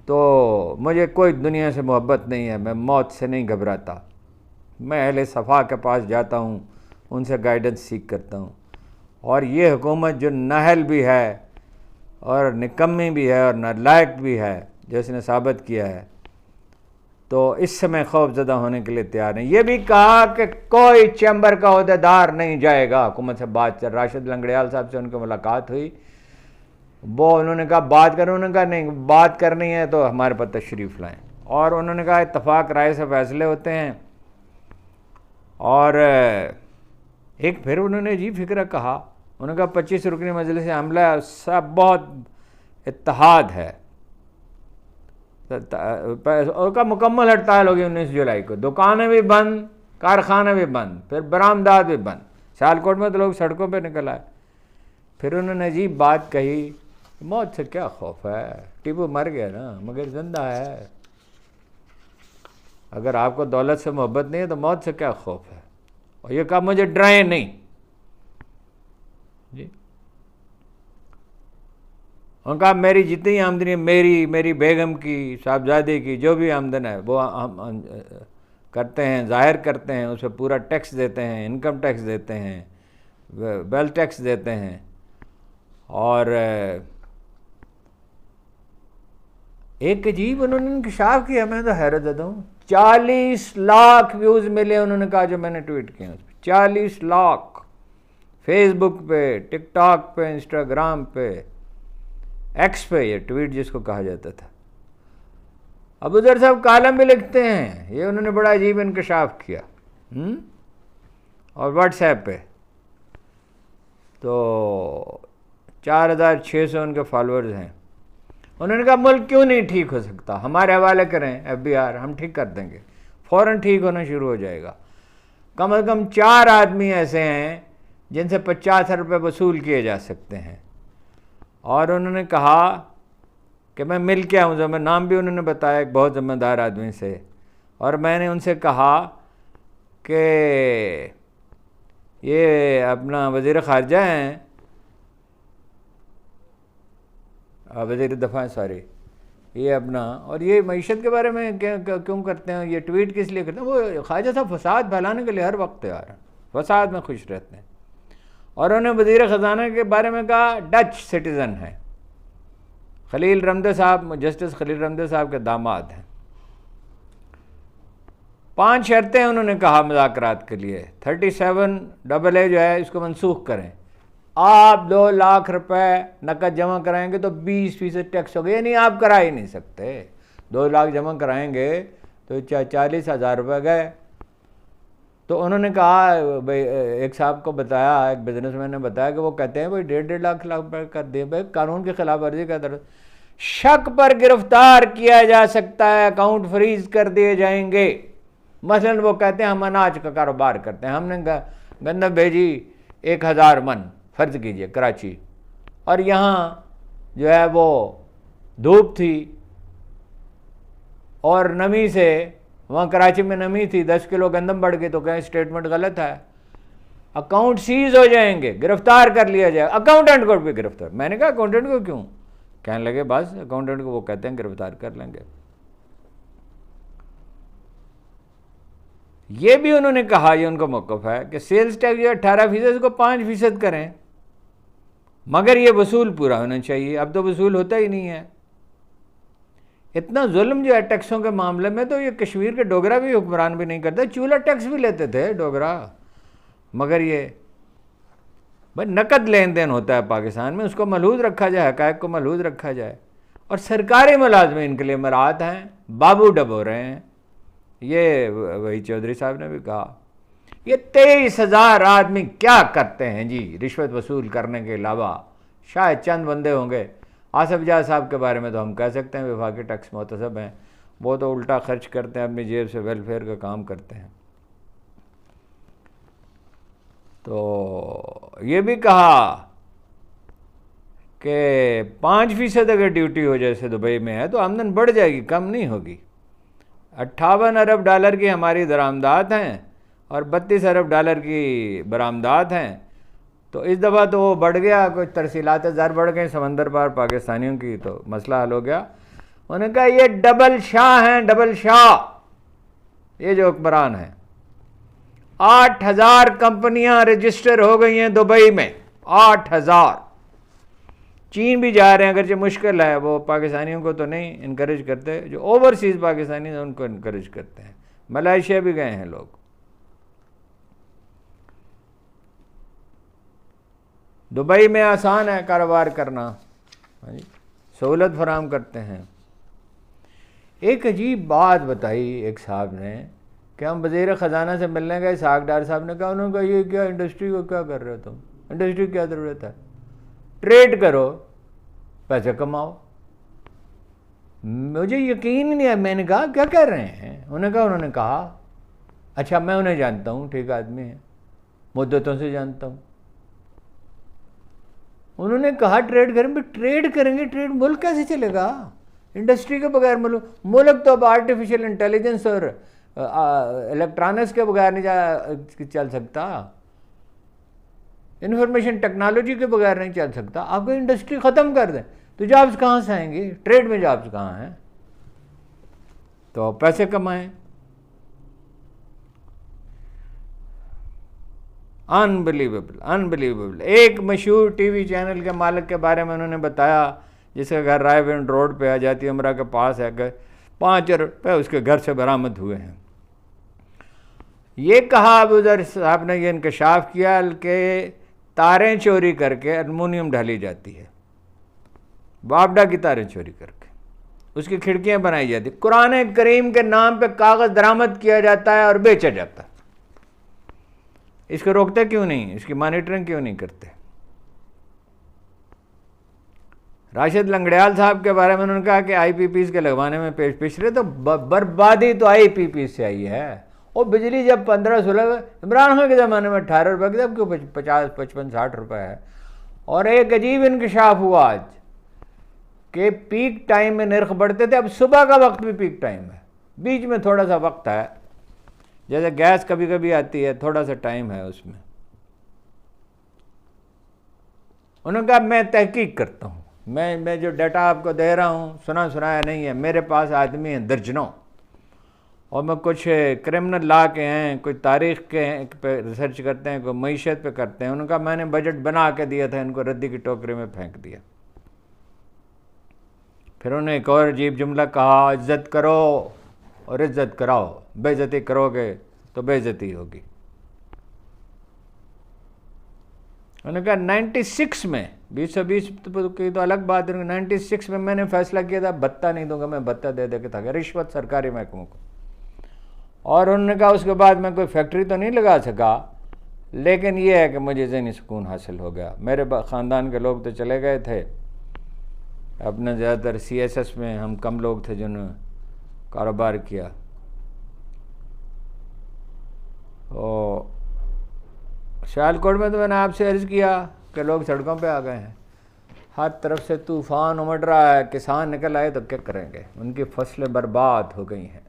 تو مجھے کوئی دنیا سے محبت نہیں ہے، میں موت سے نہیں گھبراتا، میں اہل صفا کے پاس جاتا ہوں، ان سے گائیڈنس سیکھ کرتا ہوں۔ اور یہ حکومت جو نااہل بھی ہے اور نکمی بھی ہے اور نالائق بھی ہے، جو اس نے ثابت کیا ہے، تو اس سے میں خوف زدہ ہونے کے لیے تیار نہیں۔ یہ بھی کہا کہ کوئی چیمبر کا عہدیدار نہیں جائے گا حکومت سے بات چل۔ راشد لنگڑیال صاحب سے ان کی ملاقات ہوئی، وہ انہوں نے کہا بات کریں، انہوں نے کہا نہیں، بات کرنی ہے تو ہمارے پاس تشریف لائیں۔ اور انہوں نے کہا اتفاق رائے سے فیصلے ہوتے ہیں۔ اور ایک پھر انہوں نے عجیب فکرہ کہا، انہوں نے کہا 25 رکنی مجلس عملہ سب بہت اتحاد ہے، اور کا مکمل ہڑتال ہوگی 19 جولائی کو، دکانیں بھی بند، کارخانے بھی بند، پھر برآمدات بھی بند۔ سیالکوٹ میں تو لوگ سڑکوں پہ نکل آئے۔ پھر انہوں نے عجیب بات کہی، موت سے کیا خوف ہے، ٹیپو مر گیا نا مگر زندہ ہے، اگر آپ کو دولت سے محبت نہیں ہے تو موت سے کیا خوف ہے۔ اور یہ کہا مجھے ڈرائیں نہیں جی۔ انہوں نے کہا میری جتنی آمدنی، میری بیگم کی، صاحبزادے کی جو بھی آمدن ہے وہ ہم کرتے ہیں، ظاہر کرتے ہیں، اسے پورا ٹیکس دیتے ہیں، انکم ٹیکس دیتے ہیں، ویلتھ ٹیکس دیتے ہیں۔ اور ایک عجیب انہوں نے انکشاف کیا، میں تو حیرت زدہ ہوں، 40 لاکھ ویوز ملے انہوں نے کہا جو میں نے ٹویٹ کیا، 40 لاکھ، فیس بک پہ، ٹک ٹاک پہ، انسٹاگرام پہ، ایکس پہ، یہ ٹویٹ جس کو کہا جاتا تھا. ابو ذر صاحب کالم بھی لکھتے ہیں، یہ انہوں نے بڑا عجیب انکشاف کیا، اور واٹس ایپ پہ تو 4600 ان کے فالوورز ہیں. انہوں نے کہا ملک کیوں نہیں ٹھیک ہو سکتا، ہمارے حوالے کریں FBR، ہم ٹھیک کر دیں گے، فوراً ٹھیک ہونا شروع ہو جائے گا. کم از کم 4 آدمی ایسے ہیں جن سے 50 روپے وصول کیے جا سکتے ہیں. اور انہوں نے کہا کہ میں مل کے آؤں، میں نام بھی انہوں نے بتایا ایک بہت ذمہ دار آدمی سے، اور میں نے ان سے کہا کہ یہ اپنا وزیر خارجہ ہیں، وزیر دفاع سوری، یہ اپنا، اور یہ معیشت کے بارے میں کیوں کرتے ہیں، یہ ٹویٹ کس لیے کرتے ہیں؟ وہ خواجہ صاحب فساد پھیلانے کے لیے ہر وقت تیار ہیں، فساد میں خوش رہتے ہیں. اور انہوں نے وزیر خزانہ کے بارے میں کہا ڈچ سٹیزن ہے، خلیل رمدے صاحب، جسٹس خلیل رمدے صاحب کے داماد ہیں. 5 شرطیں انہوں نے کہا مذاکرات کے لیے. 37AA جو ہے اس کو منسوخ کریں، آپ 2 لاکھ روپے نقد جمع کرائیں گے تو 20% ٹیکس ہوگا، یعنی آپ کرا ہی نہیں سکتے. 2 لاکھ جمع کرائیں گے تو 40,000 روپے گئے. تو انہوں نے کہا بھائی، ایک صاحب کو بتایا، ایک بزنس مین نے بتایا کہ وہ کہتے ہیں بھائی 1.5 لاکھ روپے کر دیں. بھائی قانون کی خلاف ورزی کا درد، شک پر گرفتار کیا جا سکتا ہے، اکاؤنٹ فریز کر دیے جائیں گے. مثلا وہ کہتے ہیں ہم اناج کا کاروبار کرتے ہیں، ہم نے گندم بھیجی 1000 من فرض کیجئے کراچی، اور یہاں جو ہے وہ دھوپ تھی اور نمی سے، وہاں کراچی میں نمی تھی، 10 کلو گندم بڑھ گئی، تو کہیں اسٹیٹمنٹ غلط ہے، اکاؤنٹ سیز ہو جائیں گے، گرفتار کر لیا جائے. اکاؤنٹنٹ کو بھی گرفتار. میں نے کہا اکاؤنٹنٹ کو کیوں؟ کہنے لگے بس اکاؤنٹنٹ کو وہ کہتے ہیں گرفتار کر لیں گے. یہ بھی انہوں نے کہا، یہ ان کا موقف ہے کہ سیلز ٹیکس جو 18% کو 5% کریں، مگر یہ وصول پورا ہونا چاہیے. اب تو وصول ہوتا ہی نہیں ہے. اتنا ظلم جو ہے ٹیکسوں کے معاملے میں، تو یہ کشمیر کے ڈوگرا بھی حکمران بھی نہیں کرتے. چولہا ٹیکس بھی لیتے تھے ڈوگرا، مگر یہ بھائی نقد لین دین ہوتا ہے پاکستان میں، اس کو ملحوظ رکھا جائے، حقائق کو ملحوظ رکھا جائے. اور سرکاری ملازمین کے لیے مراعات ہیں، بابو ڈب ہو رہے ہیں. یہ وہی چودھری صاحب نے بھی کہا، یہ 23,000 آدمی کیا کرتے ہیں جی رشوت وصول کرنے کے علاوہ؟ شاید چند بندے ہوں گے. آصف جاہ صاحب کے بارے میں تو ہم کہہ سکتے ہیں وفاقی ٹیکس محتسب ہیں، وہ تو الٹا خرچ کرتے ہیں، اپنی جیب سے ویلفیئر کا کام کرتے ہیں. تو یہ بھی کہا کہ 5% اگر ڈیوٹی ہو جیسے دبئی میں ہے تو آمدن بڑھ جائے گی، کم نہیں ہوگی. 58 ارب ڈالر کی ہماری درآمدات ہیں اور 32 ارب ڈالر کی برآمدات ہیں. تو اس دفعہ تو وہ بڑھ گیا، کچھ ترسیلات زر بڑھ گئے سمندر پار پاکستانیوں کی، تو مسئلہ حل ہو گیا. انہوں نے کہا یہ ڈبل شاہ ہیں، ڈبل شاہ، یہ جو حکمران ہیں. 8,000 کمپنیاں رجسٹر ہو گئی ہیں دبئی میں، 8,000. چین بھی جا رہے ہیں، اگرچہ مشکل ہے، وہ پاکستانیوں کو تو نہیں انکریج کرتے، جو اوورسیز پاکستانی ہیں ان کو انکریج کرتے ہیں. ملائیشیا بھی گئے ہیں لوگ. دبئی میں آسان ہے کاروبار کرنا، سہولت فراہم کرتے ہیں. ایک عجیب بات بتائی ایک صاحب نے کہ ہم وزیر خزانہ سے ملنے گئے، اسحاق ڈار صاحب نے کہا، انہوں نے کہا یہ کیا انڈسٹری کو کیا کر رہے ہو تم، انڈسٹری کی کیا ضرورت ہے، ٹریڈ کرو، پیسے کماؤ. مجھے یقین ہی نہیں ہے. میں نے کہا کیا کہہ رہے ہیں؟ انہوں نے کہا اچھا میں انہیں جانتا ہوں، ٹھیک آدمی ہیں، مدتوں سے جانتا ہوں. انہوں نے کہا ٹریڈ کریں. ٹریڈ کریں گے، ٹریڈ ملک کیسے چلے گا انڈسٹری کے بغیر؟ ملک تو اب آرٹیفیشیل انٹیلیجنس اور الیکٹرانکس کے بغیر نہیں چل سکتا، انفارمیشن ٹیکنالوجی کے بغیر نہیں چل سکتا. آپ کو انڈسٹری ختم کر دیں تو جابز کہاں سے آئیں گی؟ ٹریڈ میں جابز کہاں ہیں؟ تو پیسے کمائیں. انبلیویبل. ایک مشہور ٹی وی چینل کے مالک کے بارے میں انہوں نے بتایا، جس کا گھر رائے وینڈ روڈ پہ جاتی عمرہ کے پاس ہے، کہ 5 روپے اس کے گھر سے برآمد ہوئے ہیں. یہ کہا ابو ذر صاحب نے، یہ انکشاف کیا کہ تاریں چوری کر کے المونیم ڈالی جاتی ہے. بابڈا کی تاریں چوری کر کے اس کی کھڑکیاں بنائی جاتی، قرآن کریم کے نام پہ کاغذ درآمد کیا جاتا ہے اور بیچا جاتا ہے. اس کو روکتے کیوں نہیں؟ اس کی مانیٹرنگ کیوں نہیں کرتے؟ راشد لنگڑیال صاحب کے بارے میں انہوں نے کہا کہ آئی پی پیز کے لگوانے میں پچھلے تو بربادی تو آئی پی پیز سے آئی ہے. اور بجلی جب 15-16 عمران خان کے زمانے میں 18 روپے کی، اب کیوں 50-55-60 روپے ہے. اور ایک عجیب انکشاف ہوا آج کہ پیک ٹائم میں نرخ بڑھتے تھے، اب صبح کا وقت بھی پیک ٹائم ہے، بیچ میں تھوڑا سا وقت ہے، جیسے گیس کبھی کبھی آتی ہے، تھوڑا سا ٹائم ہے اس میں. انہوں نے کہا میں تحقیق کرتا ہوں، میں جو ڈیٹا آپ کو دے رہا ہوں سنایا نہیں ہے، میرے پاس آدمی ہیں درجنوں، اور میں کچھ کرمنل لا کے ہیں، کچھ تاریخ کے پہ ریسرچ کرتے ہیں، کوئی معیشت پہ کرتے ہیں. انہوں نے کہا میں نے بجٹ بنا کے دیا تھا، ان کو ردی کی ٹوکری میں پھینک دیا. پھر انہوں نے ایک اور عجیب جملہ کہا، عزت کرو اور عزت کراؤ، بے عزتی کرو گے تو بے عزتی ہوگی. انہوں نے کہا 96 میں 2020 کی تو الگ بات ہے، 96 میں نے فیصلہ کیا تھا بتہ نہیں دوں گا، میں بتہ دے کے تھا رشوت سرکاری محکموں کو. اور انہوں نے کہا اس کے بعد میں کوئی فیکٹری تو نہیں لگا سکا، لیکن یہ ہے کہ مجھے ذہنی سکون حاصل ہو گیا. میرے خاندان کے لوگ تو چلے گئے تھے اپنا، زیادہ تر سی ایس ایس میں ہم کم لوگ تھے جنہوں نے کاروبار کیا. سیالکوٹ میں تو میں نے آپ سے عرض کیا کہ لوگ سڑکوں پہ آ گئے ہیں، ہر طرف سے طوفان امڑ رہا ہے، کسان نکل آئے تو کیا کریں گے، ان کی فصلیں برباد ہو گئی ہیں.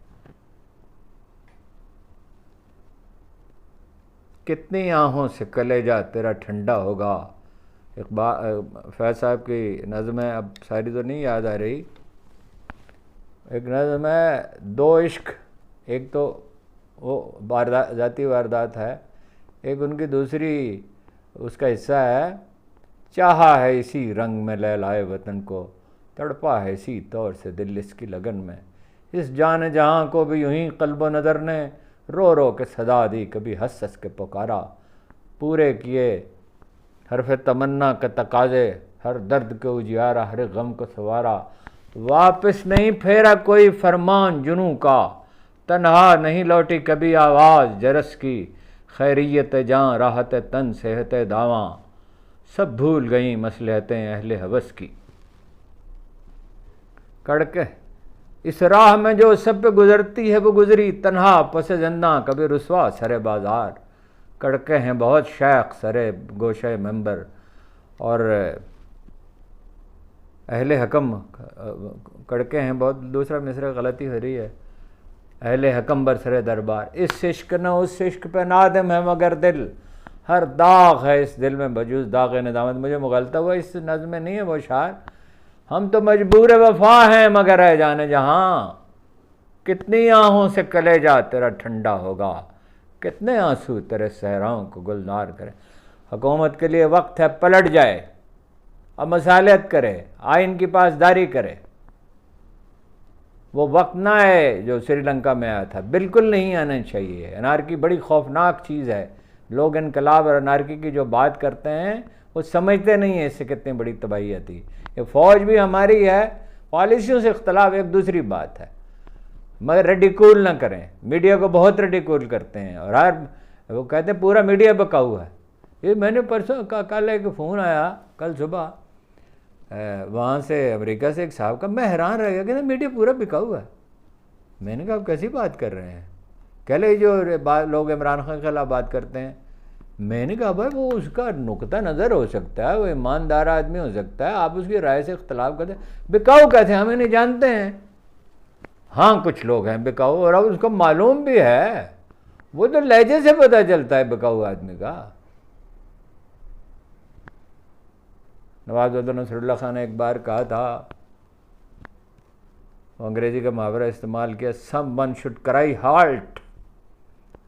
کتنی آہوں سے کلیجہ تیرا ٹھنڈا ہوگا. فیض صاحب کی نظم ہے، اب ساری تو نہیں یاد آ رہی، ایک نظم ہے دو عشق، ایک تو وہ ذاتی واردات ہے، ایک ان کی دوسری اس کا حصہ ہے، چاہا ہے اسی رنگ میں لیلائے وطن کو، تڑپا ہے اسی طور سے دل اس کی لگن میں، اس جان جہاں کو بھی یوں ہی قلب و نظر نے رو رو کے صدا دی، کبھی ہنس ہنس کے پکارا، پورے کیے حرف تمنا کے تقاضے، ہر درد کے اجیارا، ہر غم کو سوارا، واپس نہیں پھیرا کوئی فرمان جنوں کا، تنہا نہیں لوٹی کبھی آواز جرس کی، خیریت جاں راحت تن صحت داواں، سب بھول گئیں مصلحتیں اہل ہوس کی. کڑکے اس راہ میں جو سب پہ گزرتی ہے وہ گزری، تنہا پس زندہ کبھی رسوا سر بازار، کڑکے ہیں بہت شیخ سرے گوشے ممبر، اور اہل حکم کڑکے ہیں بہت، دوسرا مصرع غلطی ہو رہی ہے، اہل حکم بر سر دربار، اس عشق نہ اس عشق پہ نادم ہے مگر دل، ہر داغ ہے اس دل میں بجوز داغ ندامت. مجھے مغالطہ ہوا، اس نظم میں نہیں ہے وہ شعر، ہم تو مجبور وفا ہیں مگر اے جانے جہاں، کتنی آہوں سے کلیجہ تیرا ٹھنڈا ہوگا، کتنے آنسو تیرے صحراؤں کو گلزار کرے. حکومت کے لیے وقت ہے پلٹ جائے، اب مصالحت کرے، آئین کی پاسداری کرے. وہ وقت نہ ہے جو سری لنکا میں آیا تھا، بالکل نہیں آنا چاہیے. انارکی بڑی خوفناک چیز ہے، لوگ انقلاب اور انارکی کی جو بات کرتے ہیں وہ سمجھتے نہیں ہیں اس سے کتنی بڑی تباہی آتی. یہ فوج بھی ہماری ہے، پالیسیوں سے اختلاف ایک دوسری بات ہے، مگر ریڈیکول نہ کریں. میڈیا کو بہت ریڈیکول کرتے ہیں، اور وہ کہتے ہیں پورا میڈیا بکاؤ ہے. یہ میں نے پرسوں کل ایک فون آیا کل صبح وہاں سے امریکہ سے ایک صاحب کا، میں حیران رہ گیا کہ میڈیا پورا بکاؤ ہے. میں نے کہا آپ کیسی بات کر رہے ہیں؟ کہہ لے جو لوگ عمران خان کے خلاف بات کرتے ہیں. میں نے کہا بھائی وہ اس کا نقطہ نظر ہو سکتا ہے، وہ ایماندار آدمی ہو سکتا ہے، آپ اس کی رائے سے اختلاف کرتے ہیں، بکاؤ کہتے ہیں ہمیں نہیں جانتے ہیں. ہاں کچھ لوگ ہیں بکاؤ، اور اب اس کو معلوم بھی ہے، وہ تو لہجے سے پتہ چلتا ہے بکاؤ آدمی کا. نواز الدین نصر اللہ خان نے ایک بار کہا تھا، وہ انگریزی کا محاورہ استعمال کیا، سم ون شوڈ کرائی ہالٹ.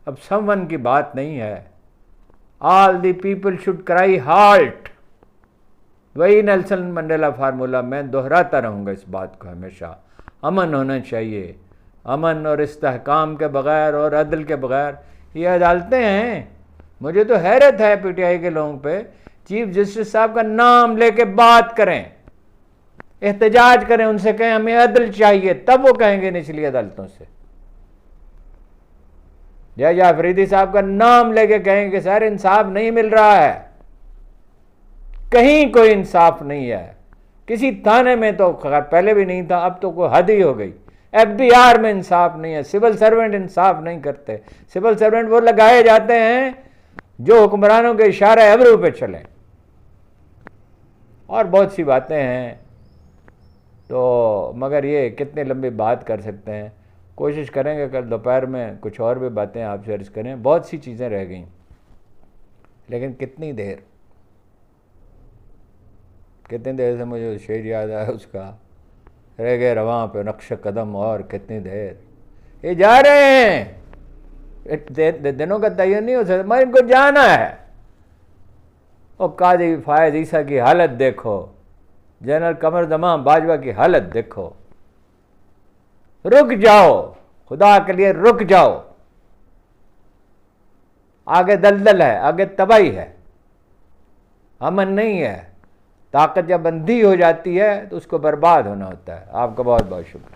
اب سم ون کی بات نہیں ہے، آل دی پیپل شوڈ کرائی ہالٹ. وہی نیلسن منڈیلا فارمولہ، میں دہراتا رہوں گا اس بات کو ہمیشہ. امن ہونا چاہیے، امن اور استحکام کے بغیر اور عدل کے بغیر یہ عدالتیں ہیں. مجھے تو حیرت ہے پی ٹی آئی کے لوگوں پہ، چیف جسٹس صاحب کا نام لے کے بات کریں، احتجاج کریں، ان سے کہیں ہمیں عدل چاہیے، تب وہ کہیں گے نچلی عدالتوں سے۔ جج آفریدی صاحب کا نام لے کے کہیں کہ سر انصاف نہیں مل رہا ہے، کہیں کوئی انصاف نہیں ہے، کسی تھانے میں تو خیر پہلے بھی نہیں تھا، اب تو کوئی حد ہی ہو گئی، ایف بی آر میں انصاف نہیں ہے، سول سرونٹ انصاف نہیں کرتے، سول سرونٹ وہ لگائے جاتے ہیں جو حکمرانوں کے اشارہ ابرو پہ چلیں، اور بہت سی باتیں ہیں، تو مگر یہ کتنی لمبی بات کر سکتے ہیں، کوشش کریں گے کل دوپہر میں کچھ اور بھی باتیں آپ سے عرض کریں، بہت سی چیزیں رہ گئیں، لیکن کتنی دیر سے مجھے شعر یاد آیا اس کا، رہ گئے رواں پہ نقش قدم اور کتنی دیر، یہ جا رہے ہیں، دنوں کا تعین نہیں ہو سکتا مگر ان کو جانا ہے۔ اور قاضی فائز عیسیٰ کی حالت دیکھو، جنرل قمر زمان باجوہ کی حالت دیکھو، رک جاؤ، خدا کے لیے رک جاؤ، آگے دلدل ہے، آگے تباہی ہے، امن نہیں ہے، طاقت جب بندی ہو جاتی ہے تو اس کو برباد ہونا ہوتا ہے۔ آپ کا بہت بہت شکریہ۔